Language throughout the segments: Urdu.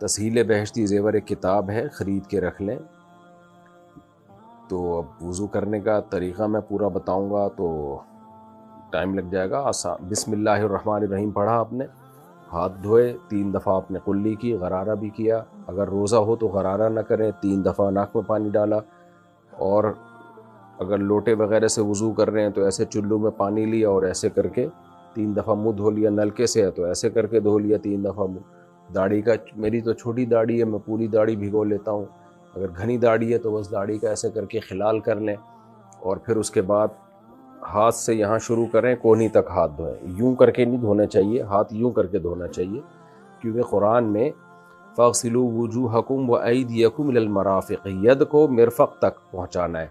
تسہیل بہشتی زیور ایک کتاب ہے، خرید کے رکھ لیں۔ تو اب وضو کرنے کا طریقہ میں پورا بتاؤں گا تو ٹائم لگ جائے گا۔ بسم اللہ الرحمن الرحیم پڑھا آپ نے، ہاتھ دھوئے، 3 دفعہ آپ نے کلی کی، غرارہ بھی کیا، اگر روزہ ہو تو غرارہ نہ کریں، 3 دفعہ ناک میں پانی ڈالا، اور اگر لوٹے وغیرہ سے وضو کر رہے ہیں تو ایسے چلو میں پانی لیا اور ایسے کر کے 3 دفعہ منہ دھو لیا، نلکے سے ہے تو ایسے کر کے دھو لیا 3 دفعہ منہ۔ داڑھی کا، میری تو چھوٹی داڑھی ہے، میں پوری داڑھی بھگو لیتا ہوں، اگر گھنی داڑھی ہے تو بس داڑھی کا ایسے کر کے خلال کر لیں، اور پھر اس کے بعد ہاتھ سے یہاں شروع کریں، کونی تک ہاتھ دھوئیں۔ یوں کر کے نہیں دھونا چاہیے، ہاتھ یوں کر کے دھونا چاہیے، کیونکہ قرآن میں فاغسلوا وجوہکم وایدیکم الی المرافق، ید کو مرفق تک پہنچانا ہے،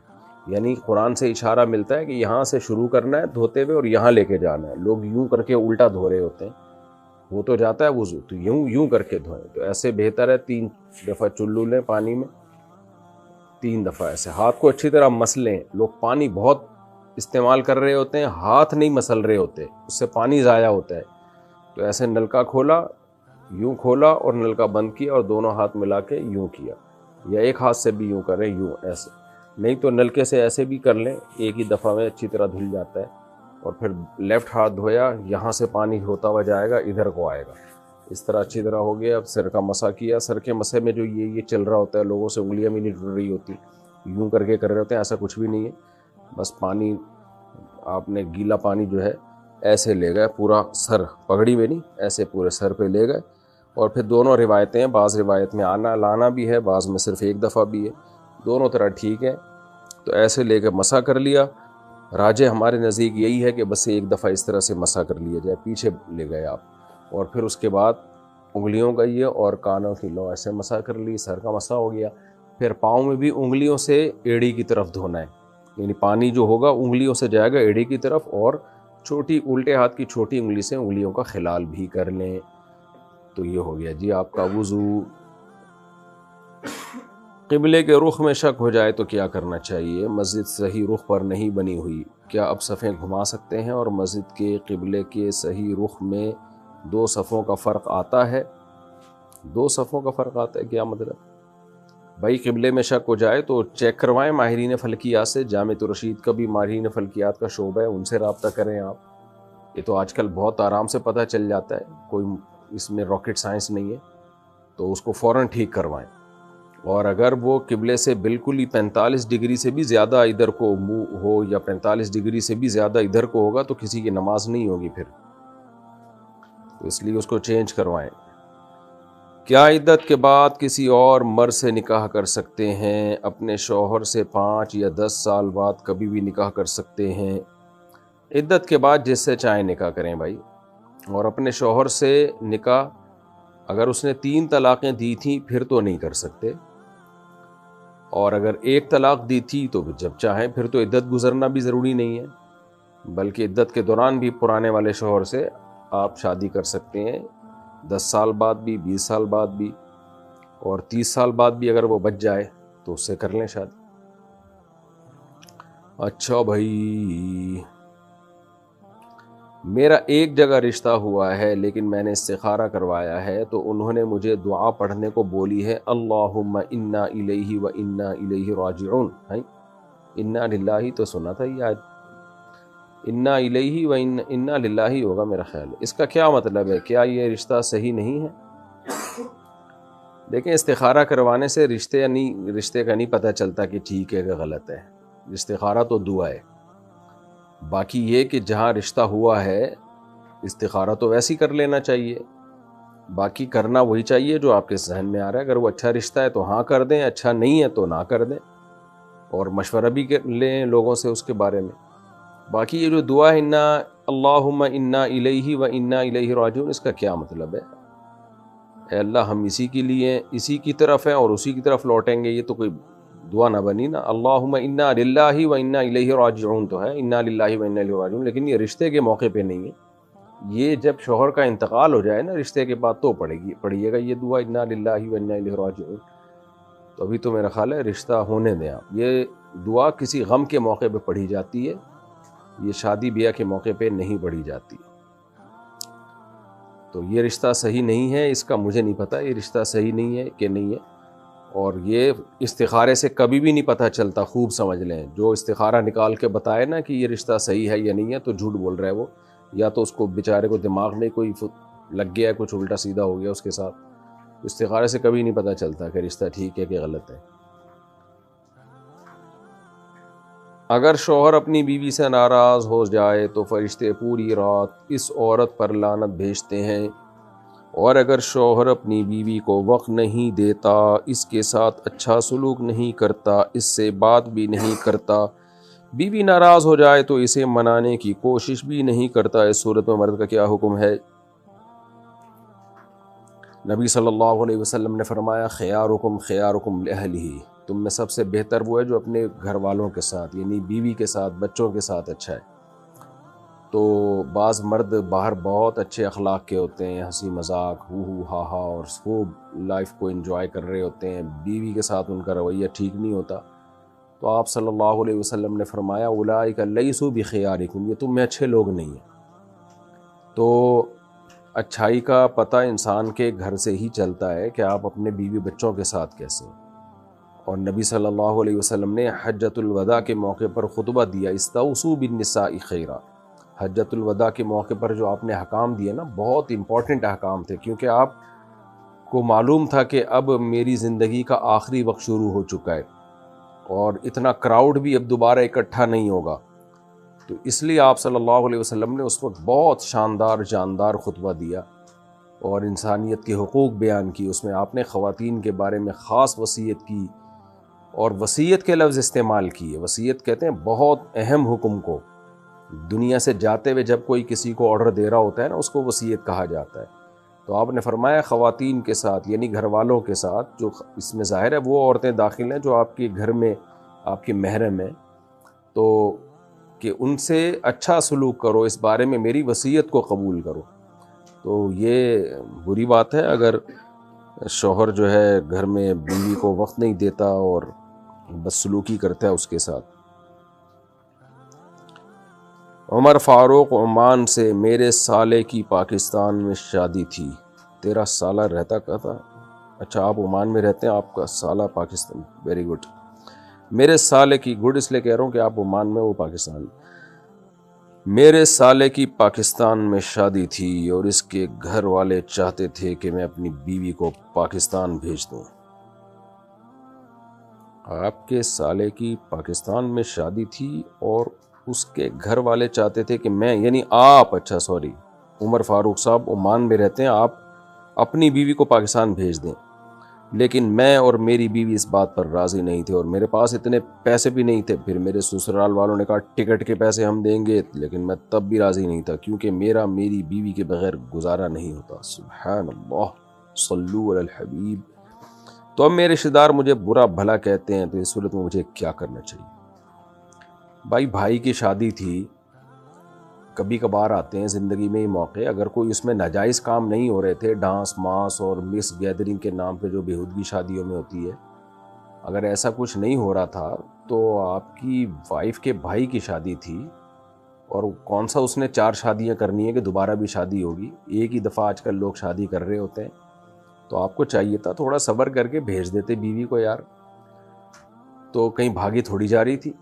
یعنی قرآن سے اشارہ ملتا ہے کہ یہاں سے شروع کرنا ہے دھوتے ہوئے اور یہاں لے کے جانا ہے۔ لوگ یوں کر کے الٹا دھو رہے ہوتے ہیں، وہ تو جاتا ہے وضو، تو یوں کر کے دھوئیں، تو ایسے بہتر ہے۔ 3 دفعہ چلو لیں پانی میں، 3 دفعہ ایسے ہاتھ کو اچھی طرح مس لیں۔ لوگ پانی بہت استعمال کر رہے ہوتے ہیں، ہاتھ نہیں مسل رہے ہوتے، اس سے پانی ضائع ہوتا ہے۔ تو ایسے نلکا کھولا، یوں کھولا اور نلکا بند کیا اور دونوں ہاتھ ملا کے یوں کیا، یا ایک ہاتھ سے بھی یوں کریں، یوں ایسے، نہیں تو نلکے سے ایسے بھی کر لیں، ایک ہی دفعہ میں اچھی طرح دھل جاتا ہے۔ اور پھر لیفٹ ہاتھ دھویا، یہاں سے پانی ہوتا ہوا جائے گا، ادھر کو آئے گا، اس طرح اچھی طرح ہو گیا۔ اب سر کا مسح کیا، سر کے مسح میں جو یہ چل رہا ہوتا ہے، لوگوں سے انگلیاں بھی نہیں ٹوٹ رہی ہوتی، یوں کر کے کر رہے ہوتے ہیں، ایسا کچھ بھی نہیں ہے، بس پانی آپ نے گیلا پانی جو ہے ایسے لے گئے، پورا سر، پگڑی میں نہیں، ایسے پورے سر پہ لے گئے۔ اور پھر دونوں روایتیں ہیں، بعض روایت میں آنا لانا بھی ہے، بعض میں صرف ایک دفعہ بھی ہے، دونوں طرح ٹھیک ہے۔ تو ایسے لے کے مسح کر لیا۔ راجح ہمارے نزدیک یہی ہے کہ بس ایک دفعہ اس طرح سے مسح کر لیا جائے، پیچھے لے گئے آپ، اور پھر اس کے بعد انگلیوں کا یہ اور کانوں کی لو ایسے مسح کر لی، سر کا مسح ہو گیا۔ پھر پاؤں میں بھی انگلیوں سے ایڑی کی طرف دھونا ہے، یعنی پانی جو ہوگا انگلیوں سے جائے گا ایڑی کی طرف، اور چھوٹی الٹے ہاتھ کی چھوٹی انگلی سے انگلیوں کا خلال بھی کر لیں۔ تو یہ ہو گیا جی آپ کا وضو۔ قبلے کے رخ میں شک ہو جائے تو کیا کرنا چاہیے؟ مسجد صحیح رخ پر نہیں بنی ہوئی، کیا اب صفیں گھما سکتے ہیں؟ اور مسجد کے قبلے کے صحیح رخ میں 2 صفوں کا فرق آتا ہے؟ 2 صفوں کا فرق آتا ہے، کیا مطلب؟ بھائی قبلے میں شک ہو جائے تو چیک کروائیں ماہرین فلکیات سے، جامع الرشید کا بھی ماہرین فلکیات کا شعبہ ہے، ان سے رابطہ کریں آپ۔ یہ تو آج کل بہت آرام سے پتہ چل جاتا ہے، کوئی اس میں راکٹ سائنس نہیں ہے، تو اس کو فوراً ٹھیک کروائیں۔ اور اگر وہ قبلے سے بالکل ہی 45 ڈگری سے بھی زیادہ ادھر کو منہ ہو، یا 45 ڈگری سے بھی زیادہ ادھر کو ہوگا، تو کسی کی نماز نہیں ہوگی پھر، تو اس لیے اس کو چینج کروائیں۔ کیا عدت کے بعد کسی اور مرد سے نکاح کر سکتے ہیں؟ اپنے شوہر سے 5 یا 10 سال بعد کبھی بھی نکاح کر سکتے ہیں۔ عدت کے بعد جس سے چاہیں نکاح کریں بھائی، اور اپنے شوہر سے نکاح اگر اس نے 3 طلاقیں دی تھیں پھر تو نہیں کر سکتے، اور اگر 1 طلاق دی تھی تو جب چاہیں، پھر تو عدت گزرنا بھی ضروری نہیں ہے، بلکہ عدت کے دوران بھی پرانے والے شوہر سے آپ شادی کر سکتے ہیں، 10 سال بعد بھی، 20 سال بعد بھی، اور 30 سال بعد بھی اگر وہ بچ جائے تو اس سے کر لیں شادی۔ اچھا بھائی، میرا ایک جگہ رشتہ ہوا ہے لیکن میں نے استخارہ کروایا ہے، تو انہوں نے مجھے دعا پڑھنے کو بولی ہے، اللہم انا الیہ و انا الیہ راجعون۔ انا للہ تو سنا تھا، یہ آج انا الیہ و انا للہ ہوگا میرا خیال ہے۔ اس کا کیا مطلب ہے؟ کیا یہ رشتہ صحیح نہیں ہے؟ دیکھیں، استخارہ کروانے سے رشتے کا نہیں پتہ چلتا کہ ٹھیک ہے کہ غلط ہے، استخارہ تو دعا ہے۔ باقی یہ کہ جہاں رشتہ ہوا ہے استخارہ تو ویسے ہی کر لینا چاہیے، باقی کرنا وہی چاہیے جو آپ کے ذہن میں آ رہا ہے۔ اگر وہ اچھا رشتہ ہے تو ہاں کر دیں، اچھا نہیں ہے تو نہ کر دیں، اور مشورہ بھی لیں لوگوں سے اس کے بارے میں۔ باقی یہ جو دعا ہے اللہم انا الیہ و انا الیہ راجعون، اس کا کیا مطلب ہے؟ اے اللہ ہم اسی کے لیے، اسی کی طرف ہیں اور اسی کی طرف لوٹیں گے، یہ تو کوئی دعا نہ بنی نا۔ اللہم انا للہ و انا الیہ راجعون تو ہے، انا للہ و انا الیہ راجعون، لیکن یہ رشتے کے موقع پہ نہیں ہے، یہ جب شوہر کا انتقال ہو جائے نا رشتے کے بعد تو پڑھیے گا یہ دعا، انا للہ و انا الیہ راجعون۔ تو ابھی تو میرا خیال ہے رشتہ ہونے دیں آپ، یہ دعا کسی غم کے موقع پہ پڑھی جاتی ہے، یہ شادی بیاہ کے موقع پہ نہیں پڑھی جاتی۔ تو یہ رشتہ صحیح نہیں ہے، اس کا مجھے نہیں پتہ یہ رشتہ صحیح نہیں ہے کہ نہیں ہے، اور یہ استخارے سے کبھی بھی نہیں پتہ چلتا، خوب سمجھ لیں، جو استخارہ نکال کے بتائے نا کہ یہ رشتہ صحیح ہے یا نہیں ہے تو جھوٹ بول رہا ہے وہ، یا تو اس کو بیچارے کو دماغ میں کوئی لگ گیا ہے، کچھ الٹا سیدھا ہو گیا اس کے ساتھ، استخارے سے کبھی نہیں پتہ چلتا کہ رشتہ ٹھیک ہے کہ غلط ہے۔ اگر شوہر اپنی بیوی سے ناراض ہو جائے تو فرشتے پوری رات اس عورت پر لعنت بھیجتے ہیں، اور اگر شوہر اپنی بیوی کو وقت نہیں دیتا، اس کے ساتھ اچھا سلوک نہیں کرتا، اس سے بات بھی نہیں کرتا، بیوی ناراض ہو جائے تو اسے منانے کی کوشش بھی نہیں کرتا، اس صورت میں مرد کا کیا حکم ہے؟ نبی صلی اللہ علیہ وسلم نے فرمایا خیارکم خیارکم لأہلہ، تم میں سب سے بہتر وہ ہے جو اپنے گھر والوں کے ساتھ یعنی بیوی کے ساتھ بچوں کے ساتھ اچھا ہے۔ تو بعض مرد باہر بہت اچھے اخلاق کے ہوتے ہیں، ہنسی مذاق ہو ہا ہا اور خوب لائف کو انجوائے کر رہے ہوتے ہیں، بیوی کے ساتھ ان کا رویہ ٹھیک نہیں ہوتا، تو آپ صلی اللہ علیہ وسلم نے فرمایا اولئک لیسوا بخیارکم، یہ تم میں اچھے لوگ نہیں ہیں۔ تو اچھائی کا پتہ انسان کے گھر سے ہی چلتا ہے کہ آپ اپنے بیوی بچوں کے ساتھ کیسے ہیں، اور نبی صلی اللہ علیہ وسلم نے حجۃ الوداع کے موقع پر خطبہ دیا استوصوا بالنساء خیرا، حجۃ الوداع کے موقع پر جو آپ نے احکام دیے نا بہت امپورٹنٹ احکام تھے، کیونکہ آپ کو معلوم تھا کہ اب میری زندگی کا آخری وقت شروع ہو چکا ہے اور اتنا کراؤڈ بھی اب دوبارہ اکٹھا نہیں ہوگا، تو اس لیے آپ صلی اللہ علیہ وسلم نے اس وقت بہت شاندار جاندار خطبہ دیا اور انسانیت کے حقوق بیان کی، اس میں آپ نے خواتین کے بارے میں خاص وصیت کی، اور وصیت کے لفظ استعمال کیے، وصیت کہتے ہیں بہت اہم حکم کو، دنیا سے جاتے ہوئے جب کوئی کسی کو آرڈر دے رہا ہوتا ہے نا اس کو وصیت کہا جاتا ہے، تو آپ نے فرمایا خواتین کے ساتھ یعنی گھر والوں کے ساتھ، جو اس میں ظاہر ہے وہ عورتیں داخل ہیں جو آپ کے گھر میں آپ کے محرم ہیں، تو کہ ان سے اچھا سلوک کرو، اس بارے میں میری وصیت کو قبول کرو۔ تو یہ بری بات ہے اگر شوہر جو ہے گھر میں بیوی کو وقت نہیں دیتا اور بدسلوکی کرتا ہے اس کے ساتھ۔ عمر فاروق عمان سے، میرے سالے کی پاکستان میں شادی تھی۔ تیرا سالہ رہتا کہاں تھا؟ اچھا آپ عمان میں رہتے ہیں، آپ کا سالہ پاکستان، ویری گڈ۔ میرے سالے کی، گڈ اس لیے کہہ رہا ہوں کہ آپ عمان میں، وہ پاکستان۔ میرے سالے کی پاکستان میں شادی تھی اور اس کے گھر والے چاہتے تھے کہ میں اپنی بیوی کو پاکستان بھیج دوں۔ آپ کے سالے کی پاکستان میں شادی تھی اور اس کے گھر والے چاہتے تھے کہ میں یعنی آپ، اچھا سوری، عمر فاروق صاحب عمان میں رہتے ہیں، آپ اپنی بیوی کو پاکستان بھیج دیں، لیکن میں اور میری بیوی اس بات پر راضی نہیں تھے اور میرے پاس اتنے پیسے بھی نہیں تھے۔ پھر میرے سسرال والوں نے کہا ٹکٹ کے پیسے ہم دیں گے، لیکن میں تب بھی راضی نہیں تھا کیونکہ میری بیوی کے بغیر گزارا نہیں ہوتا۔ سبحان اللہ، صلو علی الحبیب۔ تو اب میرے رشتہ دار مجھے برا بھلا کہتے ہیں، تو اس صورت میں مجھے کیا کرنا چاہیے؟ بھائی کی شادی تھی، کبھی کبھار آتے ہیں زندگی میں یہ موقع، اگر کوئی اس میں ناجائز کام نہیں ہو رہے تھے، ڈانس ماس اور مس گیدرنگ کے نام پہ جو بےہودگی شادیوں میں ہوتی ہے، اگر ایسا کچھ نہیں ہو رہا تھا تو آپ کی وائف کے بھائی کی شادی تھی، اور کون سا اس نے 4 شادیاں کرنی ہے کہ دوبارہ بھی شادی ہوگی، ایک ہی دفعہ آج کل لوگ شادی کر رہے ہوتے ہیں، تو آپ کو چاہیے تھا تھوڑا صبر کر کے بھیج دیتے بیوی کو یار، تو کہیں بھاگی تھوڑی جا رہی تھی،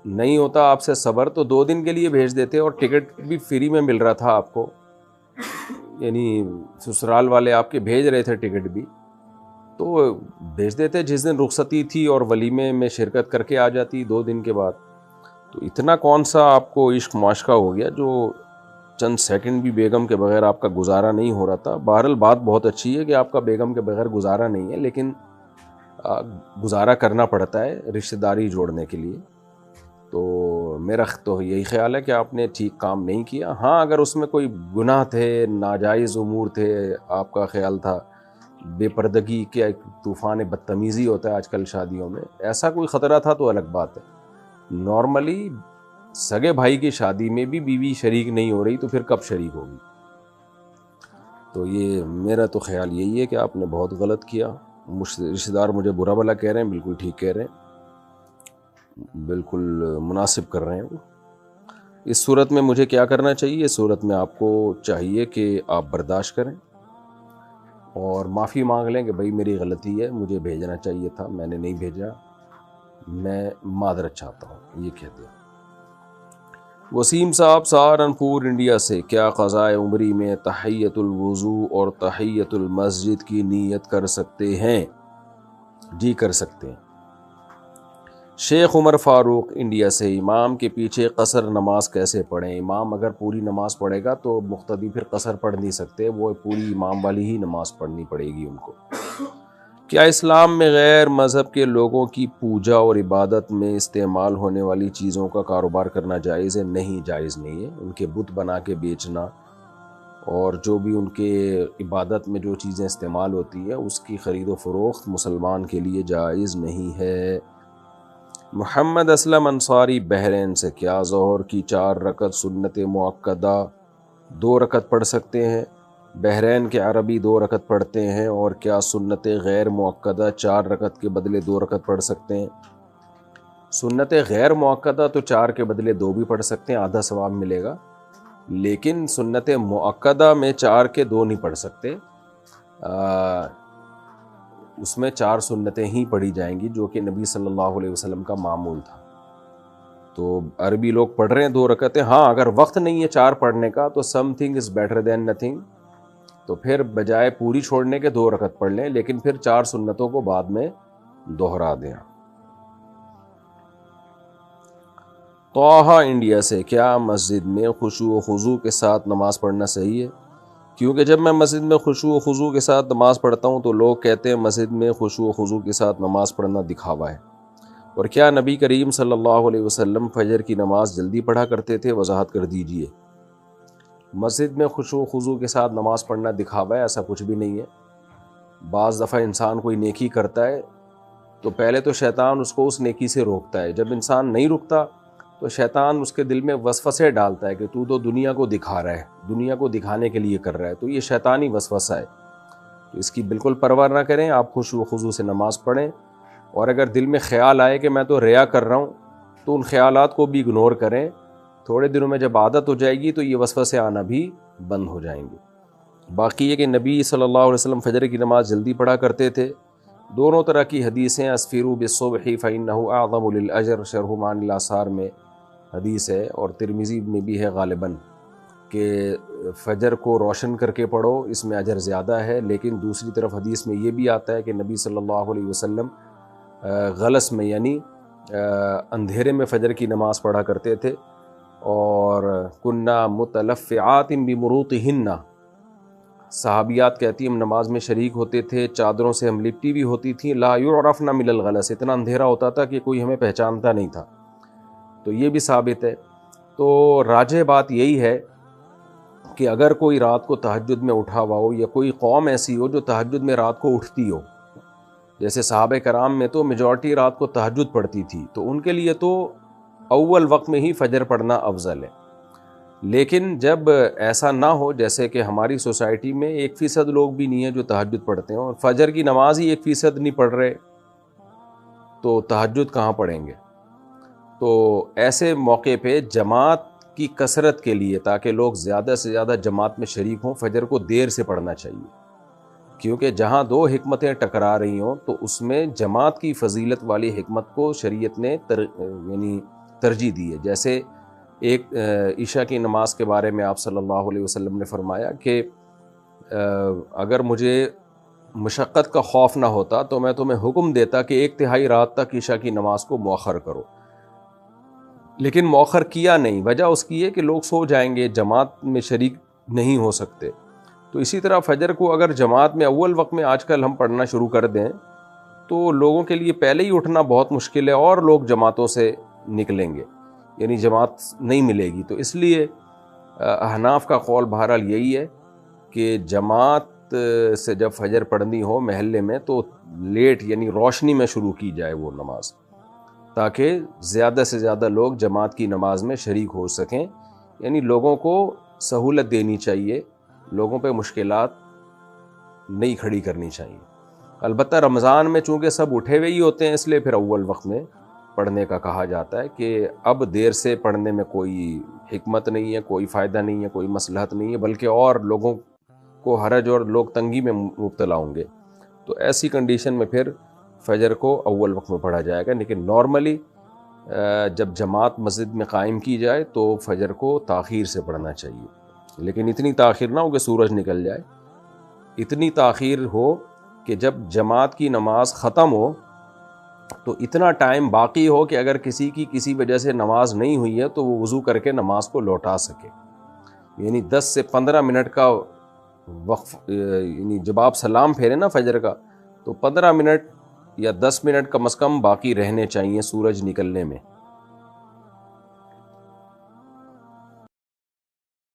نہیں ہوتا آپ سے صبر تو 2 دن کے لیے بھیج دیتے، اور ٹکٹ بھی فری میں مل رہا تھا آپ کو، یعنی سسرال والے آپ کے بھیج رہے تھے ٹکٹ بھی، تو بھیج دیتے، جس دن رخصتی تھی اور ولیمے میں شرکت کر کے آ جاتی 2 دن کے بعد۔ تو اتنا کون سا آپ کو عشق معاشقہ ہو گیا جو چند سیکنڈ بھی بیگم کے بغیر آپ کا گزارا نہیں ہو رہا تھا؟ بہرحال بات بہت اچھی ہے کہ آپ کا بیگم کے بغیر گزارا نہیں ہے، لیکن گزارا کرنا پڑتا ہے رشتہ داری جوڑنے کے لیے، تو میرا تو یہی خیال ہے کہ آپ نے ٹھیک کام نہیں کیا۔ ہاں اگر اس میں کوئی گناہ تھے، ناجائز امور تھے، آپ کا خیال تھا بے پردگی کے طوفان بدتمیزی ہوتا ہے آج کل شادیوں میں، ایسا کوئی خطرہ تھا تو الگ بات ہے۔ نارملی سگے بھائی کی شادی میں بھی بیوی شریک نہیں ہو رہی تو پھر کب شریک ہوگی؟ تو یہ میرا تو خیال یہی ہے کہ آپ نے بہت غلط کیا۔ رشتہ دار مجھے برا بھلا کہہ رہے ہیں، بالکل ٹھیک کہہ رہے ہیں، بالکل مناسب کر رہے ہیں وہ۔ اس صورت میں مجھے کیا کرنا چاہیے؟ اس صورت میں آپ کو چاہیے کہ آپ برداشت کریں اور معافی مانگ لیں کہ بھائی میری غلطی ہے، مجھے بھیجنا چاہیے تھا، میں نے نہیں بھیجا، میں معذرت چاہتا ہوں، یہ کہہ دیں۔ وسیم صاحب سہارنپور انڈیا سے، کیا قضائے عمری میں تحیۃ الوضو اور تحیۃ المسجد کی نیت کر سکتے ہیں؟ جی کر سکتے ہیں۔ شیخ عمر فاروق انڈیا سے، امام کے پیچھے قصر نماز کیسے پڑھیں؟ امام اگر پوری نماز پڑھے گا تو مقتدی پھر قصر پڑھ نہیں سکتے، وہ پوری امام والی ہی نماز پڑھنی پڑے گی ان کو۔ کیا اسلام میں غیر مذہب کے لوگوں کی پوجا اور عبادت میں استعمال ہونے والی چیزوں کا کاروبار کرنا جائز ہے؟ نہیں، جائز نہیں ہے۔ ان کے بت بنا کے بیچنا اور جو بھی ان کے عبادت میں جو چیزیں استعمال ہوتی ہیں اس کی خرید و فروخت مسلمان کے لیے جائز نہیں ہے۔ محمد اسلم انصاری بحرین سے، کیا ظہر کی 4 رکعت سنت مؤکدہ 2 رکعت پڑھ سکتے ہیں؟ بحرین کے عربی 2 رکعت پڑھتے ہیں، اور کیا سنت غیر مؤکدہ 4 رکعت کے بدلے 2 رکعت پڑھ سکتے ہیں؟ سنت غیر مؤکدہ تو 4 کے بدلے 2 بھی پڑھ سکتے ہیں، آدھا ثواب ملے گا، لیکن سنت مؤکدہ میں 4 کے 2 نہیں پڑھ سکتے، اس میں 4 سنتیں ہی پڑھی جائیں گی جو کہ نبی صلی اللہ علیہ وسلم کا معمول تھا۔ تو عربی لوگ پڑھ رہے ہیں 2 رکعتیں، ہاں اگر وقت نہیں ہے 4 پڑھنے کا تو some thing is better than nothing, تو پھر بجائے پوری چھوڑنے کے 2 رکعت پڑھ لیں، لیکن پھر 4 سنتوں کو بعد میں دوہرا دیں۔ طه انڈیا سے، کیا مسجد میں خشوع و خضوع کے ساتھ نماز پڑھنا صحیح ہے؟ کیونکہ جب میں مسجد میں خشوع و خضوع کے ساتھ نماز پڑھتا ہوں تو لوگ کہتے ہیں مسجد میں خشوع و خضوع کے ساتھ نماز پڑھنا دکھاوا ہے۔ اور کیا نبی کریم صلی اللہ علیہ وسلم فجر کی نماز جلدی پڑھا کرتے تھے؟ وضاحت کر دیجئے۔ مسجد میں خشوع و خضوع کے ساتھ نماز پڑھنا دکھاوا ہے، ایسا کچھ بھی نہیں ہے۔ بعض دفعہ انسان کوئی نیکی کرتا ہے تو پہلے تو شیطان اس کو اس نیکی سے روکتا ہے، جب انسان نہیں رکتا تو شیطان اس کے دل میں وسوسے ڈالتا ہے کہ تو دنیا کو دکھا رہا ہے، دنیا کو دکھانے کے لیے کر رہا ہے، تو یہ شیطانی وسوسہ ہے، تو اس کی بالکل پرواہ نہ کریں، آپ خشوع و خضوع سے نماز پڑھیں، اور اگر دل میں خیال آئے کہ میں تو ریا کر رہا ہوں تو ان خیالات کو بھی اگنور کریں، تھوڑے دنوں میں جب عادت ہو جائے گی تو یہ وسوسے آنا بھی بند ہو جائیں گے۔ باقی یہ کہ نبی صلی اللہ علیہ وسلم فجر کی نماز جلدی پڑھا کرتے تھے، دونوں طرح کی حدیثیں، اسفروا بالصبح فإنہ اعظم للأجر، شرح معانی الآثار میں حدیث ہے، اور ترمذی میں بھی ہے غالباً کہ فجر کو روشن کر کے پڑھو، اس میں اجر زیادہ ہے، لیکن دوسری طرف حدیث میں یہ بھی آتا ہے کہ نبی صلی اللہ علیہ وسلم غلس میں یعنی اندھیرے میں فجر کی نماز پڑھا کرتے تھے، اور کنّا متلفعات بمروطہن، صحابیات کہتی ہم نماز میں شریک ہوتے تھے، چادروں سے ہم لپٹی ہوئی ہوتی تھیں، لا یعرفن من الغلس، اتنا اندھیرا ہوتا تھا کہ کوئی ہمیں پہچانتا نہیں تھا، تو یہ بھی ثابت ہے۔ تو راجح بات یہی ہے کہ اگر کوئی رات کو تہجد میں اٹھا ہوا ہو، یا کوئی قوم ایسی ہو جو تہجد میں رات کو اٹھتی ہو، جیسے صحابہ کرام میں تو میجورٹی رات کو تہجد پڑھتی تھی، تو ان کے لیے تو اول وقت میں ہی فجر پڑھنا افضل ہے۔ لیکن جب ایسا نہ ہو، جیسے کہ ہماری سوسائٹی میں 1% لوگ بھی نہیں ہیں جو تہجد پڑھتے ہیں، اور فجر کی نماز ہی 1% نہیں پڑھ رہے، تو تہجد کہاں پڑھیں گے؟ تو ایسے موقع پہ جماعت کی کثرت کے لیے، تاکہ لوگ زیادہ سے زیادہ جماعت میں شریک ہوں، فجر کو دیر سے پڑھنا چاہیے، کیونکہ جہاں 2 حکمتیں ٹکرا رہی ہوں تو اس میں جماعت کی فضیلت والی حکمت کو شریعت نے یعنی ترجیح دی ہے۔ جیسے ایک عشاء کی نماز کے بارے میں آپ صلی اللہ علیہ وسلم نے فرمایا کہ اگر مجھے مشقت کا خوف نہ ہوتا تو میں تمہیں حکم دیتا کہ 1/3 رات تک عشاء کی نماز کو مؤخر کرو، لیکن مؤخر کیا نہیں، وجہ اس کی ہے کہ لوگ سو جائیں گے، جماعت میں شریک نہیں ہو سکتے۔ تو اسی طرح فجر کو اگر جماعت میں اول وقت میں آج کل ہم پڑھنا شروع کر دیں تو لوگوں کے لیے پہلے ہی اٹھنا بہت مشکل ہے، اور لوگ جماعتوں سے نکلیں گے، یعنی جماعت نہیں ملے گی۔ تو اس لیے احناف کا قول بہرحال یہی ہے کہ جماعت سے جب فجر پڑھنی ہو محلے میں تو لیٹ یعنی روشنی میں شروع کی جائے وہ نماز، تاکہ زیادہ سے زیادہ لوگ جماعت کی نماز میں شریک ہو سکیں، یعنی لوگوں کو سہولت دینی چاہیے، لوگوں پہ مشکلات نہیں کھڑی کرنی چاہیے۔ البتہ رمضان میں چونکہ سب اٹھے ہوئے ہی ہوتے ہیں، اس لیے پھر اول وقت میں پڑھنے کا کہا جاتا ہے کہ اب دیر سے پڑھنے میں کوئی حکمت نہیں ہے، کوئی فائدہ نہیں ہے، کوئی مصلحت نہیں ہے، بلکہ اور لوگوں کو حرج اور لوگ تنگی میں مبتلا ہوں گے. تو ایسی کنڈیشن میں پھر فجر کو اول وقت میں پڑھا جائے گا. لیکن نارملی جب جماعت مسجد میں قائم کی جائے تو فجر کو تاخیر سے پڑھنا چاہیے، لیکن اتنی تاخیر نہ ہو کہ سورج نکل جائے، اتنی تاخیر ہو کہ جب جماعت کی نماز ختم ہو تو اتنا ٹائم باقی ہو کہ اگر کسی کی کسی وجہ سے نماز نہیں ہوئی ہے تو وہ وضو کر کے نماز کو لوٹا سکے. یعنی 10 سے 15 منٹ کا وقف، یعنی جب آپ سلام پھیرے نا فجر کا تو 15 منٹ یا 10 منٹ کم از کم باقی رہنے چاہیے سورج نکلنے میں.